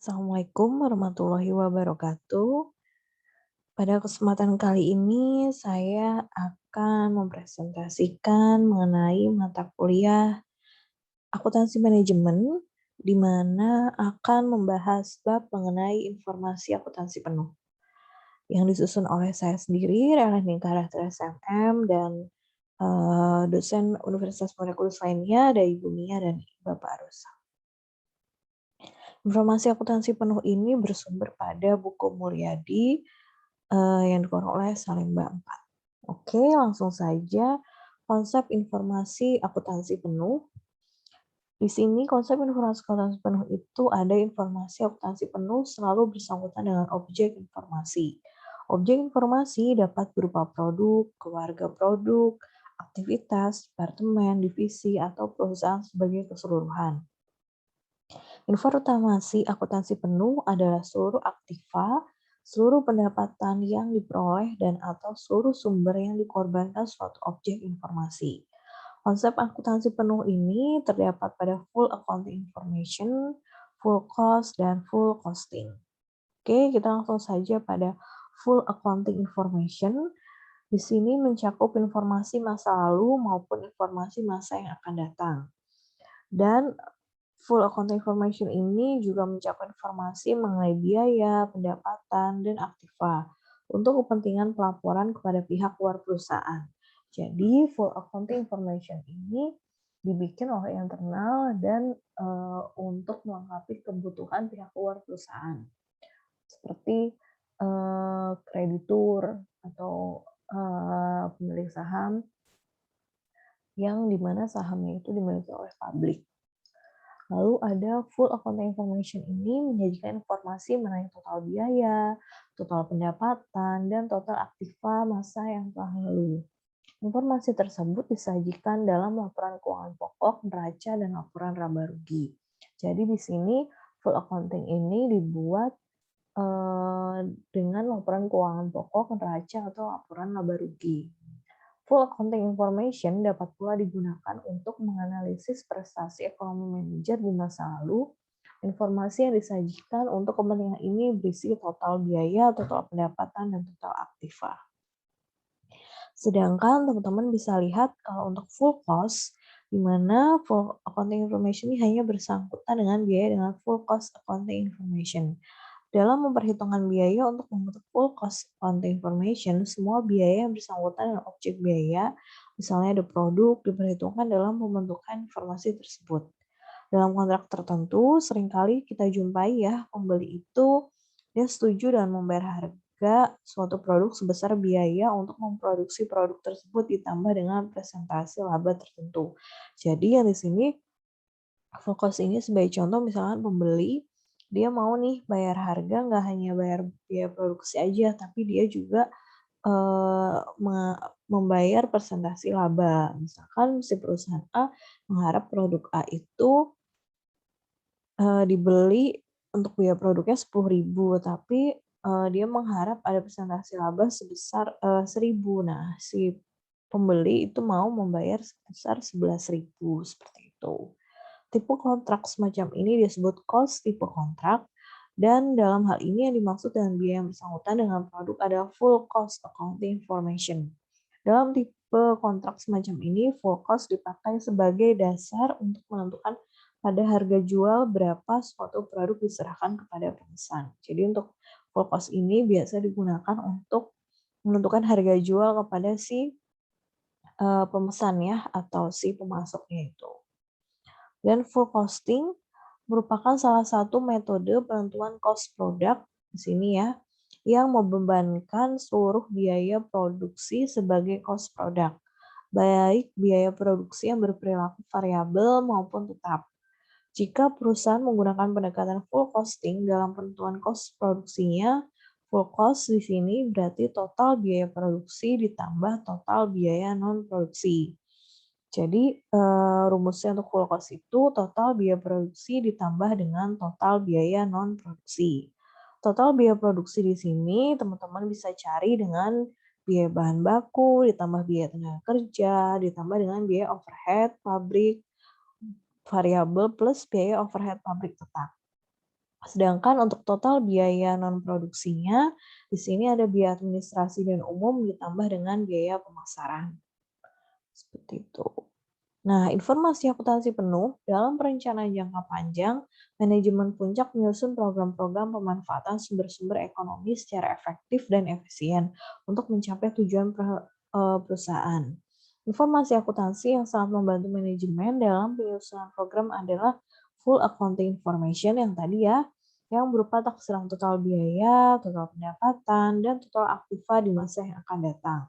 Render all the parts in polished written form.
Assalamualaikum warahmatullahi wabarakatuh. Pada kesempatan kali ini saya akan mempresentasikan mengenai mata kuliah akuntansi manajemen, di mana akan membahas bab mengenai informasi akuntansi penuh, yang disusun oleh saya sendiri, Rela Ningtyas SMM, dan dosen Universitas Muria Kudus lainnya, ada Ibu Nia dan Bapak Rosa. Informasi akuntansi penuh ini bersumber pada buku Mulyadi yang dikeluarkan oleh Salemba 4. Oke, langsung saja konsep informasi akuntansi penuh. Di sini konsep informasi akuntansi penuh itu ada informasi akuntansi penuh selalu bersangkutan dengan objek informasi. Objek informasi dapat berupa produk, keluarga produk, aktivitas, departemen, divisi, atau perusahaan sebagai keseluruhan. Informasi akuntansi penuh adalah seluruh aktiva, seluruh pendapatan yang diperoleh dan/atau seluruh sumber yang dikorbankan suatu objek informasi. Konsep akuntansi penuh ini terdapat pada full accounting information, full cost, dan full costing. Oke, kita langsung saja pada full accounting information. Di sini mencakup informasi masa lalu maupun informasi masa yang akan datang. Dan full account information ini juga mencakup informasi mengenai biaya, pendapatan, dan aktiva untuk kepentingan pelaporan kepada pihak luar perusahaan. Jadi full accounting information ini dibikin oleh internal dan untuk melengkapi kebutuhan pihak luar perusahaan, seperti kreditur atau pemilik saham yang dimana sahamnya itu dimiliki oleh publik. Lalu ada full accounting information ini menyajikan informasi mengenai total biaya, total pendapatan, dan total aktiva masa yang telah lalu. Informasi tersebut disajikan dalam laporan keuangan pokok, neraca, dan laporan laba rugi. Jadi di sini full accounting ini dibuat dengan laporan keuangan pokok, neraca, atau laporan laba rugi. Full accounting information dapat pula digunakan untuk menganalisis prestasi ekonomi manajer di masa lalu. Informasi yang disajikan untuk kepentingan ini berisi total biaya, total pendapatan, dan total aktiva. Sedangkan teman-teman bisa lihat kalau untuk full cost, di mana full accounting information ini hanya bersangkutan dengan biaya dengan full cost accounting information. Dalam memperhitungkan biaya untuk membentuk full cost accounting information, semua biaya yang bersangkutan dengan objek biaya, misalnya ada produk, diperhitungkan dalam pembentukan informasi tersebut. Dalam kontrak tertentu, seringkali kita jumpai ya, pembeli itu dia setuju dengan membayar harga suatu produk sebesar biaya untuk memproduksi produk tersebut ditambah dengan presentasi laba tertentu. Jadi yang di sini fokus ini sebagai contoh, misalkan pembeli dia mau nih bayar harga, nggak hanya bayar biaya produksi aja, tapi dia juga membayar presentasi laba. Misalkan si perusahaan A mengharap produk A itu dibeli untuk biaya produknya 10.000, tapi dia mengharap ada presentasi laba sebesar 1.000. Nah, si pembeli itu mau membayar sebesar 11.000, seperti itu. Tipe kontrak semacam ini disebut cost tipe kontrak, dan dalam hal ini yang dimaksud dengan biaya yang bersangkutan dengan produk adalah full cost accounting information. Dalam tipe kontrak semacam ini, full cost dipakai sebagai dasar untuk menentukan pada harga jual berapa suatu produk diserahkan kepada pemesan. Jadi untuk full cost ini biasa digunakan untuk menentukan harga jual kepada si pemesan ya, atau si pemasoknya itu. Dan full costing merupakan salah satu metode penentuan cost produk di sini ya, yang membebankan seluruh biaya produksi sebagai cost produk, baik biaya produksi yang berperilaku variabel maupun tetap. Jika perusahaan menggunakan pendekatan full costing dalam penentuan cost produksinya, full cost di sini berarti total biaya produksi ditambah total biaya non produksi. Jadi rumusnya untuk full cost itu total biaya produksi ditambah dengan total biaya non produksi. Total biaya produksi di sini teman-teman bisa cari dengan biaya bahan baku ditambah biaya tenaga kerja ditambah dengan biaya overhead pabrik variabel plus biaya overhead pabrik tetap. Sedangkan untuk total biaya non-produksinya, di sini ada biaya administrasi dan umum ditambah dengan biaya pemasaran. Seperti itu. Nah, informasi akuntansi penuh dalam perencanaan jangka panjang, manajemen puncak menyusun program-program pemanfaatan sumber-sumber ekonomi secara efektif dan efisien untuk mencapai tujuan perusahaan. Informasi akuntansi yang sangat membantu manajemen dalam penyusunan program adalah full accounting information yang tadi ya, yang berupa taksiran total biaya, total pendapatan, dan total aktiva di masa yang akan datang.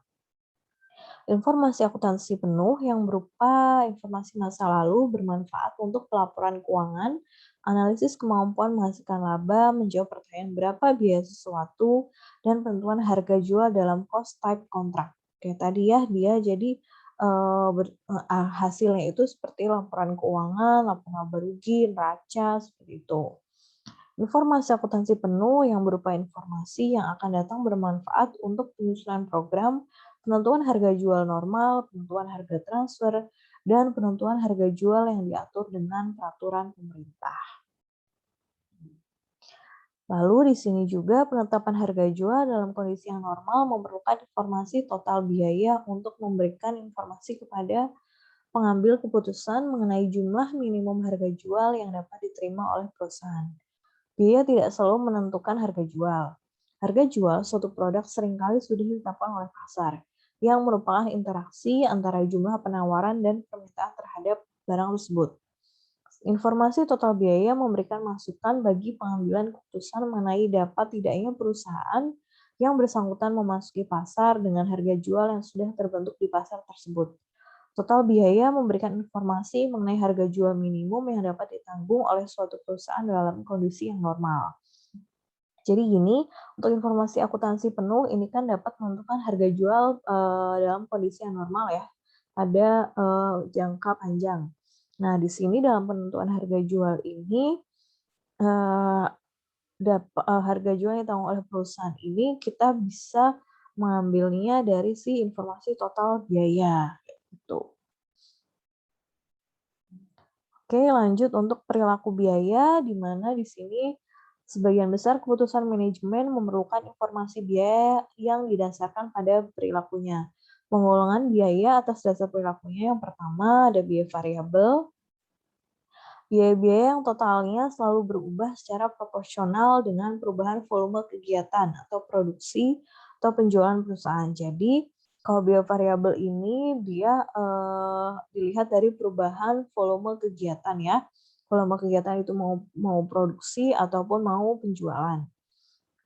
Informasi akuntansi penuh yang berupa informasi masa lalu bermanfaat untuk pelaporan keuangan, analisis kemampuan menghasilkan laba, menjawab pertanyaan berapa biaya sesuatu, dan penentuan harga jual dalam cost type contract. Kayak tadi ya, dia jadi hasilnya itu seperti laporan keuangan, laporan laba rugi, neraca, seperti itu. Informasi akuntansi penuh yang berupa informasi yang akan datang bermanfaat untuk penyusunan program, penentuan harga jual normal, penentuan harga transfer, dan penentuan harga jual yang diatur dengan peraturan pemerintah. Lalu di sini juga penetapan harga jual dalam kondisi yang normal memerlukan informasi total biaya untuk memberikan informasi kepada pengambil keputusan mengenai jumlah minimum harga jual yang dapat diterima oleh perusahaan. Biaya tidak selalu menentukan harga jual. Harga jual suatu produk seringkali sudah ditetapkan oleh pasar, yang merupakan interaksi antara jumlah penawaran dan permintaan terhadap barang tersebut. Informasi total biaya memberikan masukan bagi pengambilan keputusan mengenai dapat tidaknya perusahaan yang bersangkutan memasuki pasar dengan harga jual yang sudah terbentuk di pasar tersebut. Total biaya memberikan informasi mengenai harga jual minimum yang dapat ditanggung oleh suatu perusahaan dalam kondisi yang normal. Jadi gini, untuk informasi akuntansi penuh ini kan dapat menentukan harga jual dalam kondisi yang normal ya, pada jangka panjang. Nah, di sini dalam penentuan harga jual ini harga jual yang ditanggung oleh perusahaan ini kita bisa mengambilnya dari si informasi total biaya gitu. Oke, lanjut untuk perilaku biaya, di mana di sini sebagian besar keputusan manajemen memerlukan informasi biaya yang didasarkan pada perilakunya. Penggolongan biaya atas dasar perilakunya yang pertama ada biaya variabel. Biaya-biaya yang totalnya selalu berubah secara proporsional dengan perubahan volume kegiatan atau produksi atau penjualan perusahaan. Jadi, kalau biaya variabel ini dia dilihat dari perubahan volume kegiatan ya. Volume kegiatan itu mau produksi ataupun mau penjualan.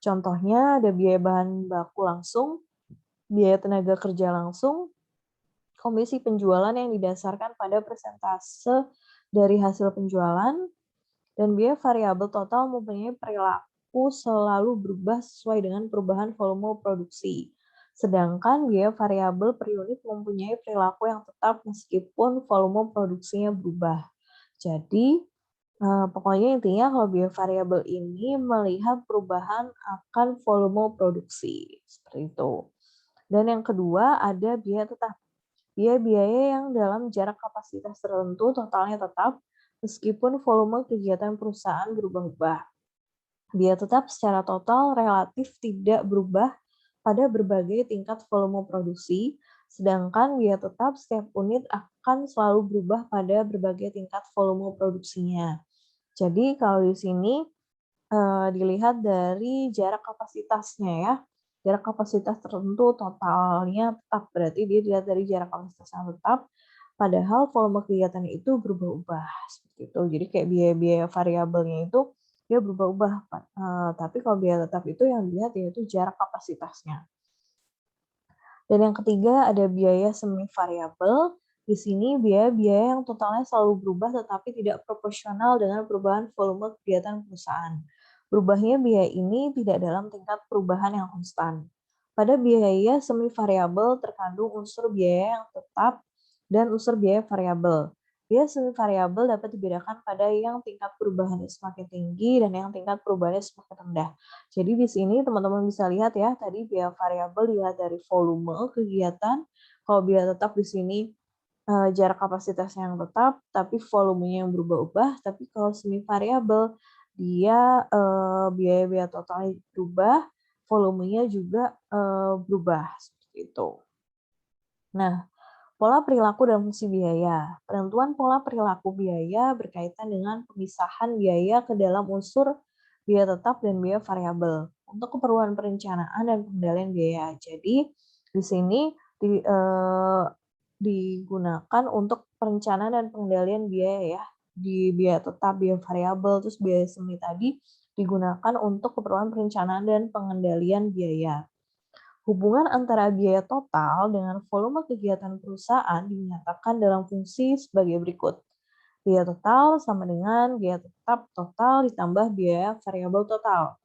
Contohnya ada biaya bahan baku langsung, biaya tenaga kerja langsung, komisi penjualan yang didasarkan pada persentase dari hasil penjualan, dan biaya variabel total mempunyai perilaku selalu berubah sesuai dengan perubahan volume produksi. Sedangkan biaya variabel per unit mempunyai perilaku yang tetap meskipun volume produksinya berubah. Jadi, pokoknya intinya kalau biaya variabel ini melihat perubahan akan volume produksi. Seperti itu. Dan yang kedua ada biaya tetap. Biaya-biaya yang dalam jarak kapasitas tertentu totalnya tetap, meskipun volume kegiatan perusahaan berubah-ubah. Biaya tetap secara total relatif tidak berubah pada berbagai tingkat volume produksi, sedangkan biaya tetap setiap unit akan selalu berubah pada berbagai tingkat volume produksinya. Jadi kalau di sini dilihat dari jarak kapasitasnya ya. Jarak kapasitas tertentu totalnya tetap, berarti dia dilihat dari jarak kapasitas yang tetap, padahal volume kegiatan itu berubah-ubah, seperti itu. Jadi kayak biaya-biaya variabelnya itu dia berubah-ubah, tapi kalau biaya tetap itu yang dilihat yaitu jarak kapasitasnya. Dan yang ketiga ada biaya semi variabel. Di sini biaya-biaya yang totalnya selalu berubah tetapi tidak proporsional dengan perubahan volume kegiatan perusahaan. Berubahnya biaya ini tidak dalam tingkat perubahan yang konstan. Pada biaya semi variabel terkandung unsur biaya yang tetap dan unsur biaya variabel. Biaya semi variabel dapat dibedakan pada yang tingkat perubahannya semakin tinggi dan yang tingkat perubahannya semakin rendah. Jadi di sini teman-teman bisa lihat ya, tadi biaya variabel dilihat dari volume kegiatan. Kalau biaya tetap di sini jarak kapasitasnya yang tetap, tapi volumenya yang berubah-ubah. Tapi kalau semi variabel dia biaya-biaya totalnya berubah, volumenya juga berubah seperti itu. Nah, pola perilaku dan fungsi biaya. Penentuan pola perilaku biaya berkaitan dengan pemisahan biaya ke dalam unsur biaya tetap dan biaya variabel untuk keperluan perencanaan dan pengendalian biaya. Jadi di sini digunakan untuk perencanaan dan pengendalian biaya ya. Di biaya tetap, biaya variabel, terus biaya semi tadi digunakan untuk keperluan perencanaan dan pengendalian biaya. Hubungan antara biaya total dengan volume kegiatan perusahaan dinyatakan dalam fungsi sebagai berikut. Biaya total sama dengan biaya tetap total ditambah biaya variabel total.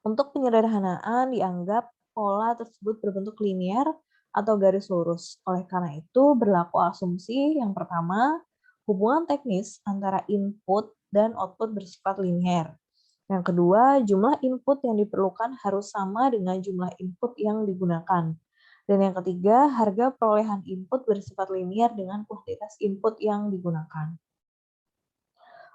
Untuk penyederhanaan dianggap pola tersebut berbentuk linear atau garis lurus. Oleh karena itu berlaku asumsi yang pertama, hubungan teknis antara input dan output bersifat linear. Yang kedua, jumlah input yang diperlukan harus sama dengan jumlah input yang digunakan. Dan yang ketiga, harga perolehan input bersifat linear dengan kuantitas input yang digunakan.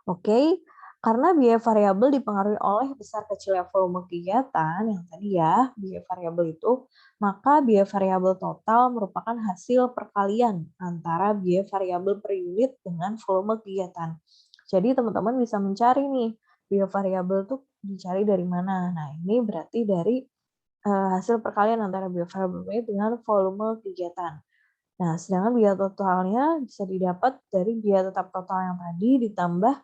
Oke, karena biaya variabel dipengaruhi oleh besar kecilnya volume kegiatan yang tadi ya, biaya variabel itu, maka biaya variabel total merupakan hasil perkalian antara biaya variabel per unit dengan volume kegiatan. Jadi teman-teman bisa mencari nih, biaya variabel itu dicari dari mana. Nah, ini berarti dari hasil perkalian antara biaya variabel unit dengan volume kegiatan. Nah, sedangkan biaya totalnya bisa didapat dari biaya tetap total yang tadi ditambah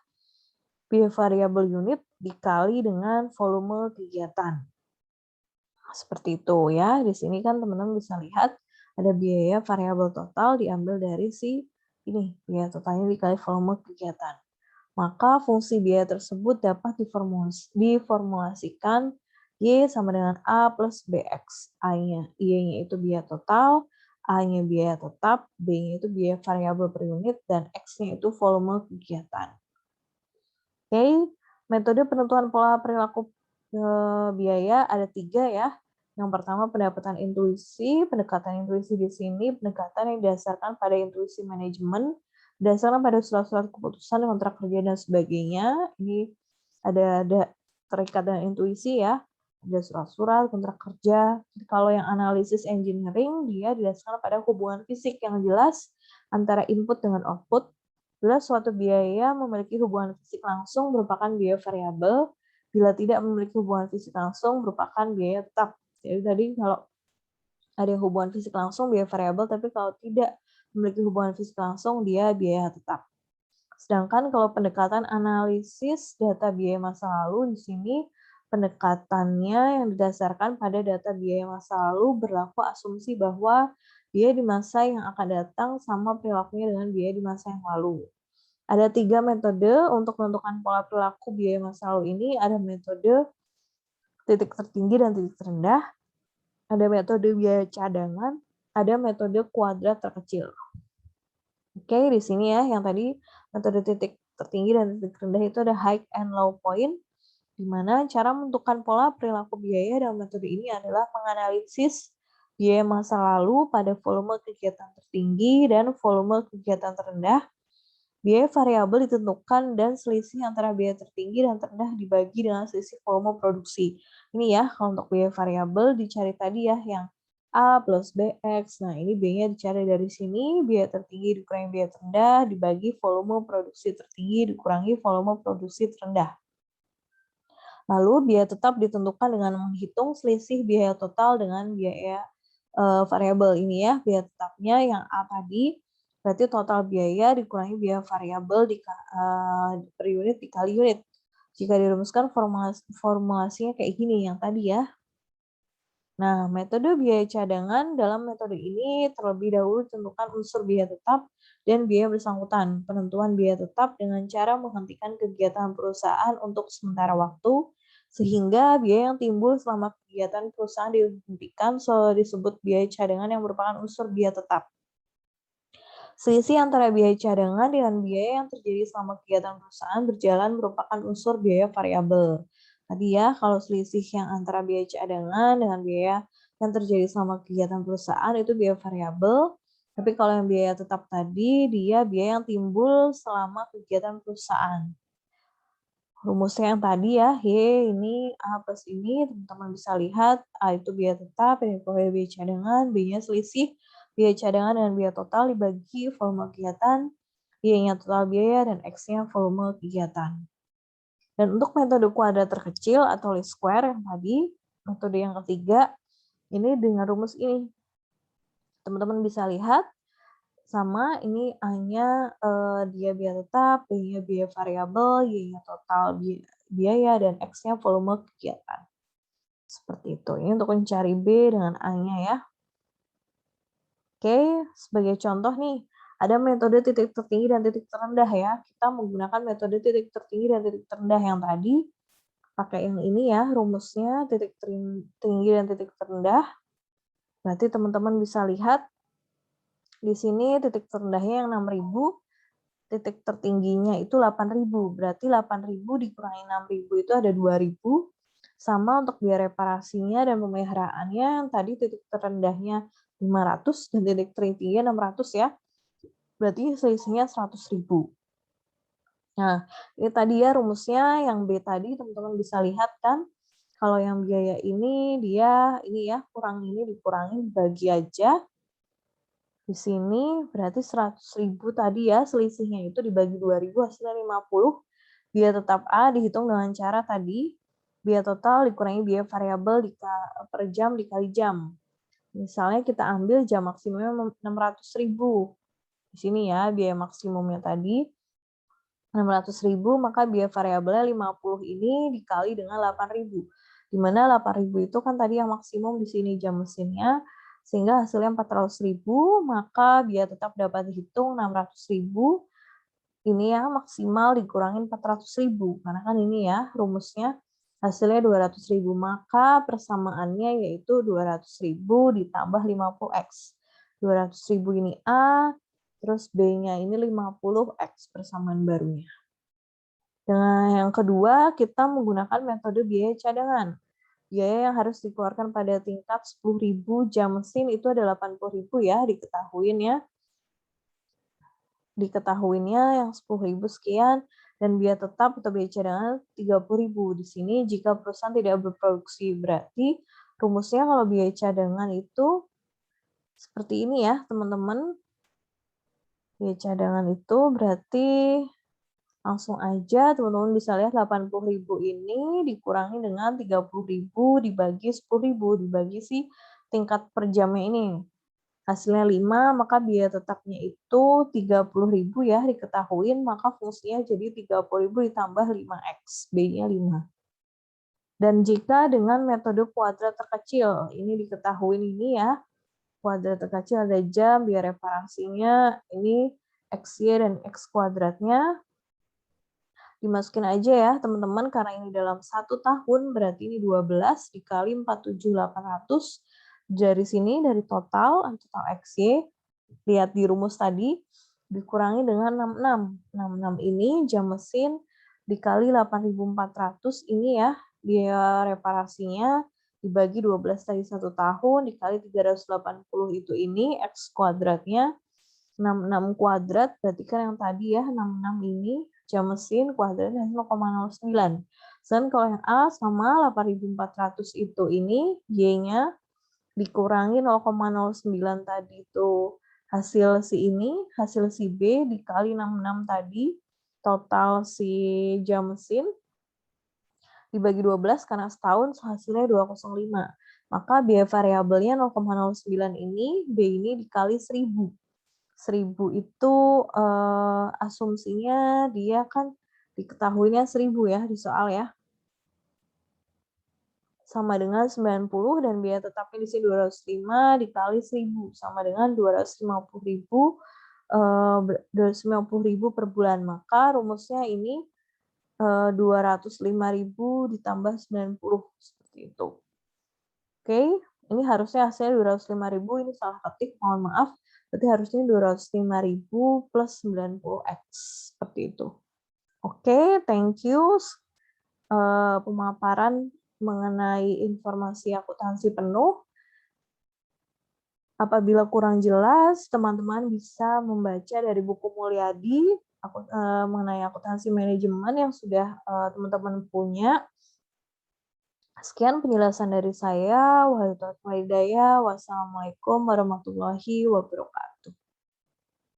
biaya variabel unit dikali dengan volume kegiatan. Seperti itu ya. Di sini kan teman-teman bisa lihat ada biaya variabel total diambil dari si ini, biaya totalnya dikali volume kegiatan. Maka fungsi biaya tersebut dapat diformulasikan Y sama dengan A plus BX. Y-nya itu biaya total, A-nya biaya tetap, B-nya itu biaya variabel per unit, dan X-nya itu volume kegiatan. Oke, metode penentuan pola perilaku biaya ada 3 ya. Yang pertama pendekatan intuisi. Pendekatan intuisi di sini pendekatan yang didasarkan pada intuisi manajemen, berdasarkan pada surat-surat keputusan, kontrak kerja dan sebagainya. Ini ada terikat dengan intuisi ya. Ada surat-surat, kontrak kerja. Kalau yang analisis engineering, dia didasarkan pada hubungan fisik yang jelas antara input dengan output. Bila suatu biaya memiliki hubungan fisik langsung merupakan biaya variabel, bila tidak memiliki hubungan fisik langsung merupakan biaya tetap. Jadi tadi kalau ada hubungan fisik langsung biaya variabel, tapi kalau tidak memiliki hubungan fisik langsung dia biaya tetap. Sedangkan kalau pendekatan analisis data biaya masa lalu di sini pendekatannya yang didasarkan pada data biaya masa lalu berlaku asumsi bahwa biaya di masa yang akan datang sama perilakunya dengan biaya di masa yang lalu. Ada 3 metode untuk menentukan pola perilaku biaya masa lalu ini. Ada metode titik tertinggi dan titik terendah, ada metode biaya cadangan, ada metode kuadrat terkecil. Oke, di sini ya yang tadi metode titik tertinggi dan titik rendah itu ada high and low point, di mana cara menentukan pola perilaku biaya dalam metode ini adalah menganalisis biaya masa lalu pada volume kegiatan tertinggi dan volume kegiatan terendah. Biaya variabel ditentukan dan selisih antara biaya tertinggi dan terendah dibagi dengan selisih volume produksi. Ini ya, kalau untuk biaya variabel dicari tadi ya yang A plus BX. Nah, ini B-nya dicari dari sini, biaya tertinggi dikurangi biaya terendah, dibagi volume produksi tertinggi dikurangi volume produksi terendah. Lalu biaya tetap ditentukan dengan menghitung selisih biaya total dengan biaya variabel ini ya, biaya tetapnya yang A tadi, berarti total biaya dikurangi biaya variabel per unit dikali unit. Jika dirumuskan formulasinya kayak gini yang tadi ya. Nah, metode biaya cadangan dalam metode ini terlebih dahulu tentukan unsur biaya tetap dan biaya bersangkutan. Penentuan biaya tetap dengan cara menghentikan kegiatan perusahaan untuk sementara waktu, sehingga biaya yang timbul selama kegiatan perusahaan dihentikan disebut biaya cadangan yang merupakan unsur biaya tetap. Selisih antara biaya cadangan dengan biaya yang terjadi selama kegiatan perusahaan berjalan merupakan unsur biaya variabel. Tadi ya, kalau selisih yang antara biaya cadangan dengan biaya yang terjadi selama kegiatan perusahaan itu biaya variabel. Tapi kalau yang biaya tetap tadi, dia biaya yang timbul selama kegiatan perusahaan. rumusnya yang tadi ya, Y ini A plus ini, teman-teman bisa lihat, A itu biaya tetap, yang diperoleh biaya cadangan, B-nya selisih, biaya cadangan dan biaya total dibagi volume kegiatan, Y-nya total biaya, dan X-nya volume kegiatan. Dan untuk metode kuadrat terkecil atau least square yang tadi, metode yang ketiga, ini dengan rumus ini. Teman-teman bisa lihat, sama ini A-nya dia biaya tetap, B-nya biaya variabel, Y-nya total biaya, dan X-nya volume kegiatan. Seperti itu. Ini untuk mencari B dengan A-nya ya. Oke, sebagai contoh nih, ada metode titik tertinggi dan titik terendah ya. Kita menggunakan metode titik tertinggi dan titik terendah yang tadi. Pakai yang ini ya, rumusnya titik tertinggi dan titik terendah. Berarti teman-teman bisa lihat di sini titik terendahnya yang 6.000, titik tertingginya itu 8.000. Berarti 8.000 dikurangi 6.000 itu ada 2.000. Sama untuk biaya reparasinya dan pemeliharaannya yang tadi titik terendahnya 500 dan titik tertingginya 600 ya. Berarti selisihnya 100.000. Nah, ini tadi ya rumusnya yang B tadi teman-teman bisa lihat kan. Kalau yang biaya ini dia ini ya kurang ini dikurangi dibagi aja. Di sini berarti 100.000 tadi ya, selisihnya itu dibagi 2.000 hasilnya 50. Biaya tetap A dihitung dengan cara tadi, biaya total dikurangi biaya variabel per jam dikali jam. Misalnya kita ambil jam maksimumnya 600.000. Di sini ya, biaya maksimumnya tadi 600.000, maka biaya variabelnya 50 ini dikali dengan 8.000. Di mana 8.000 itu kan tadi yang maksimum di sini jam mesinnya, sehingga hasilnya 400.000, maka biaya tetap dapat dihitung 600.000, ini ya maksimal dikurangin 400.000, karena kan ini ya rumusnya hasilnya 200.000, maka persamaannya yaitu 200.000 ditambah 50x. 200.000 ini A, terus B-nya ini 50x persamaan barunya. Dengan yang kedua, kita menggunakan metode biaya cadangan. Biaya yang harus dikeluarkan pada tingkat 10.000 jam mesin itu ada 80.000 ya, diketahuinya yang 10.000 sekian, dan biaya tetap atau biaya cadangan 30.000. Di sini jika perusahaan tidak berproduksi, berarti rumusnya kalau biaya cadangan itu seperti ini ya, teman-teman. Biaya cadangan itu berarti langsung aja teman-teman bisa lihat 80.000 ini dikurangi dengan 30.000 dibagi 10.000 dibagi si tingkat per jamnya ini. Hasilnya 5, maka biaya tetapnya itu 30.000 ya diketahuin, maka fungsinya jadi 30.000 ditambah 5x, B-nya 5. Dan jika dengan metode kuadrat terkecil, ini diketahui ini ya, kuadrat terkecil ada jam, biaya reparasinya, ini XY dan X kuadratnya, dimasukin aja ya teman-teman, karena ini dalam 1 tahun, berarti ini 12 dikali 47.800, dari sini dari total XY, lihat di rumus tadi, dikurangi dengan 66. 66 ini jam mesin dikali 8.400 ini ya, biaya reparasinya dibagi 12 tadi 1 tahun, dikali 380 itu ini, X kuadratnya, 66 kuadrat, berarti kan yang tadi ya, 66 ini, jam mesin kuadratnya 0,09. Dan kalau yang A sama 8.400 itu ini, Y-nya dikurangi 0,09 tadi itu hasil si ini, hasil si B dikali 66 tadi, total si jam mesin, dibagi 12 karena setahun hasilnya 205. Maka biaya variabelnya 0,09 ini, B ini dikali 1000. 1000 itu asumsinya dia kan diketahuinya 1000 ya di soal ya. Sama dengan 90 dan biaya tetapnya di sini 205 dikali 1000 sama dengan 250.000 per bulan. Maka rumusnya ini 205.000 ditambah 90 seperti itu. Oke, ini harusnya hasilnya 205.000, ini salah ketik, mohon maaf. Berarti harusnya 205.000 plus 90x seperti itu. Oke, thank you. Pemaparan mengenai informasi akuntansi penuh. Apabila kurang jelas, teman-teman bisa membaca dari buku Mulyadi mengenai akuntansi manajemen yang sudah, teman-teman punya. Sekian penjelasan dari saya. Wassalamualaikum warahmatullahi wabarakatuh.